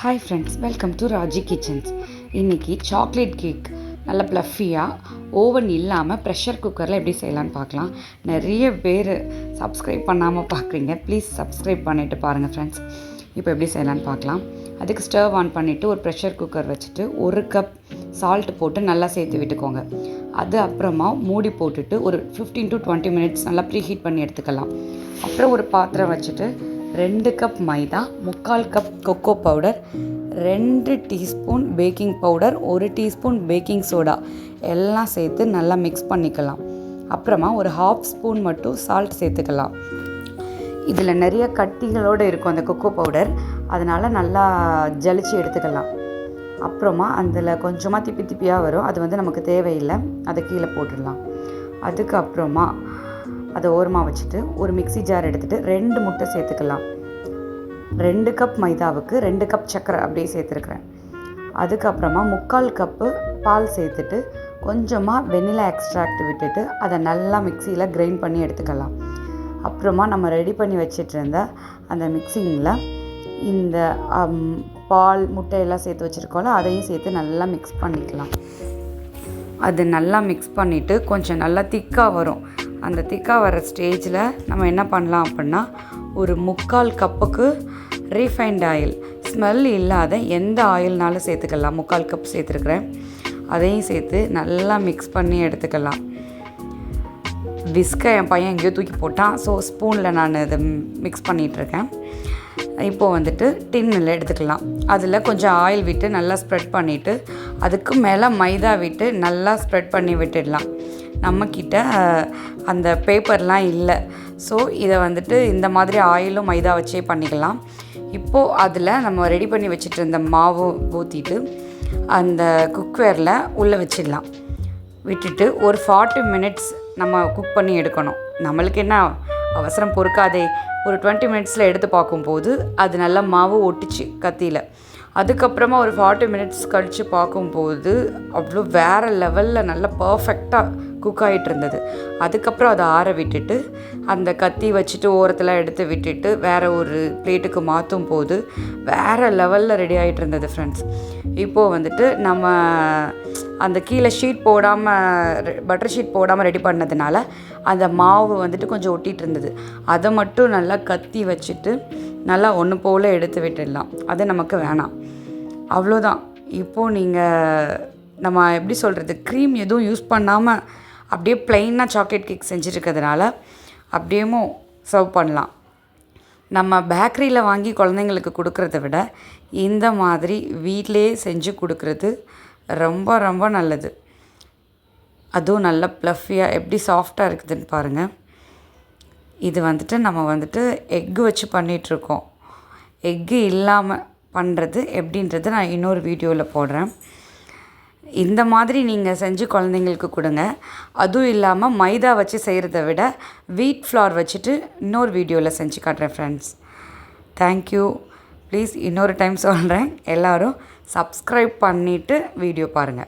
Hi friends, welcome to Raji kitchens. இன்றைக்கி chocolate cake நல்லா ப்ளஃபியாக oven இல்லாமல் ப்ரெஷர் குக்கரில் எப்படி செய்யலான்னு பார்க்கலாம். நிறைய பேர் சப்ஸ்கிரைப் பண்ணாமல் பார்க்குறீங்க. ப்ளீஸ் சப்ஸ்கிரைப் பண்ணிவிட்டு பாருங்கள் ஃப்ரெண்ட்ஸ். இப்போ எப்படி செய்யலான்னு பார்க்கலாம். அதுக்கு ஸ்டவ் ஆன் பண்ணிவிட்டு ஒரு ப்ரெஷர் குக்கர் வச்சுட்டு 1 கப் சால்ட் போட்டு நல்லா சேர்த்து விட்டுக்கோங்க. அது அப்புறமா மூடி போட்டுட்டு ஒரு 15 to 20 மினிட்ஸ் நல்லா ப்ரீஹீட் பண்ணி எடுத்துக்கலாம். அப்புறம் ஒரு பாத்திரம் வச்சுட்டு 2 கப் மைதா, 3/4 cup cocoa powder, 2 teaspoon baking powder, 1 teaspoon baking soda எல்லாம் சேர்த்து நல்லா மிக்ஸ் பண்ணிக்கலாம். அப்புறமா ஒரு 1/2 ஸ்பூன் மட்டும் சால்ட் சேர்த்துக்கலாம். இதில் நிறைய கட்டிகளோடு இருக்கும் அந்த கொக்கோ பவுடர், அதனால் நல்லா ஜலிச்சு எடுத்துக்கலாம். அப்புறமா அதில் கொஞ்சமாக திப்பி திப்பியாக வரும், அது நமக்கு தேவையில்லை, அதை கீழே போட்டுடலாம். அதுக்கப்புறமா அதை ஓரமாக வச்சுட்டு ஒரு மிக்ஸி ஜார் எடுத்துகிட்டு 2 முட்டை சேர்த்துக்கலாம். 2 கப் மைதாவுக்கு 2 கப் சர்க்கரை அப்படியே சேர்த்துருக்குறேன். அதுக்கப்புறமா 3/4 கப்பு பால் சேர்த்துட்டு கொஞ்சமாக வெனிலா எக்ஸ்ட்ராக்ட் விட்டுட்டு அதை நல்லா மிக்சியில் கிரைண்ட் பண்ணி எடுத்துக்கலாம். அப்புறமா நம்ம ரெடி பண்ணி வச்சிட்டு இருந்த அந்த மிக்சிங்கில் இந்த பால் முட்டையெல்லாம் சேர்த்து வச்சுருக்கோம்ல, அதையும் சேர்த்து நல்லா மிக்ஸ் பண்ணிக்கலாம். அது நல்லா மிக்ஸ் பண்ணிவிட்டு கொஞ்சம் நல்லா திக்காக வரும். அந்த திக்காக வர ஸ்டேஜில் நம்ம என்ன பண்ணலாம் அப்படின்னா, ஒரு 3/4 கப்புக்கு ரீஃபைண்ட் ஆயில், ஸ்மெல் இல்லாத எந்த ஆயில்னாலும் சேர்த்துக்கலாம். 3/4 கப் சேர்த்துருக்குறேன். அதையும் சேர்த்து நல்லா மிக்ஸ் பண்ணி எடுத்துக்கலாம். விஸ்கை என் பையன் எங்கேயோ தூக்கி போட்டான், ஸோ ஸ்பூனில் நான் இதை மிக்ஸ் பண்ணிகிட்ருக்கேன். இப்போது டின்னில் எடுத்துக்கலாம். அதில் கொஞ்சம் ஆயில் விட்டு நல்லா ஸ்ப்ரெட் பண்ணிவிட்டு அதுக்கு மேலே மைதா விட்டு நல்லா ஸ்ப்ரெட் பண்ணி விட்டுடலாம். நம்மக்கிட்ட அந்த பேப்பர்லாம் இல்லை, ஸோ இதை இந்த மாதிரி ஆயிலும் மைதா வச்சே பண்ணிக்கலாம். இப்போது அதில் நம்ம ரெடி பண்ணி வச்சுட்டு இருந்த மாவு ஊற்றிட்டு அந்த குக்வேரில் உள்ளே வச்சிடலாம். விட்டுட்டு ஒரு 40 மினிட்ஸ் நம்ம குக் பண்ணி எடுக்கணும். நம்மளுக்கு என்ன அவசரம் பொறுக்காதே, ஒரு 20 மினிட்ஸில் எடுத்து பார்க்கும்போது அது நல்லா மாவு ஒட்டிச்சு கத்தியில். அதுக்கப்புறமா ஒரு 40 மினிட்ஸ் கழித்து பார்க்கும்போது அவ்வளோ வேறு லெவலில் நல்லா பர்ஃபெக்டாக குக் ஆகிட்டு இருந்தது. அதுக்கப்புறம் அதை ஆற விட்டுட்டு அந்த கத்தி வச்சுட்டு ஓரத்தில் எடுத்து விட்டுட்டு வேறு ஒரு பிளேட்டுக்கு மாற்றும் போது வேறு லெவலில் ரெடி ஆகிட்டு இருந்தது ஃப்ரெண்ட்ஸ். இப்போது நம்ம அந்த கீழே ஷீட் போடாமல், பட்டர் ஷீட் போடாமல் ரெடி பண்ணதுனால அந்த மாவு கொஞ்சம் ஒட்டிகிட்டு இருந்தது. அதை மட்டும் நல்லா கத்தி வச்சுட்டு நல்லா ஒன்று போல் எடுத்து விட்டுடலாம். அது நமக்கு வேணாம், அவ்வளோதான். இப்போது நம்ம எப்படி சொல்கிறது, க்ரீம் எதுவும் யூஸ் பண்ணாமல் அப்படியே ப்ளைனாக சாக்லேட் கேக் செஞ்சுருக்கிறதுனால அப்படியேவும் சர்வ் பண்ணலாம். நம்ம பேக்கரியில் வாங்கி குழந்தைங்களுக்கு கொடுக்குறத விட இந்த மாதிரி வீட்டிலையே செஞ்சு கொடுக்குறது ரொம்ப ரொம்ப நல்லது. அதுவும் நல்லா ப்ளஃபியாக எப்படி சாஃப்டாக இருக்குதுன்னு பாருங்கள். இது நம்ம எக்கு வச்சு பண்ணிகிட்ருக்கோம். எக்கு இல்லாமல் பண்ணுறது எப்படின்றது நான் இன்னொரு வீடியோவில் போடுறேன். இந்த மாதிரி நீங்கள் செஞ்சு குழந்தைங்களுக்கு கொடுங்க. அதுவும் இல்லாமல் மைதா வச்சு செய்கிறத விட வீட் ஃப்ளார் வச்சுட்டு இன்னொரு வீடியோவில் செஞ்சு காட்டுறேன் ஃப்ரெண்ட்ஸ். தேங்க்யூ. ப்ளீஸ் இன்னொரு டைம் சொல்கிறேன், எல்லோரும் சப்ஸ்கிரைப் பண்ணிவிட்டு வீடியோ பாருங்கள்.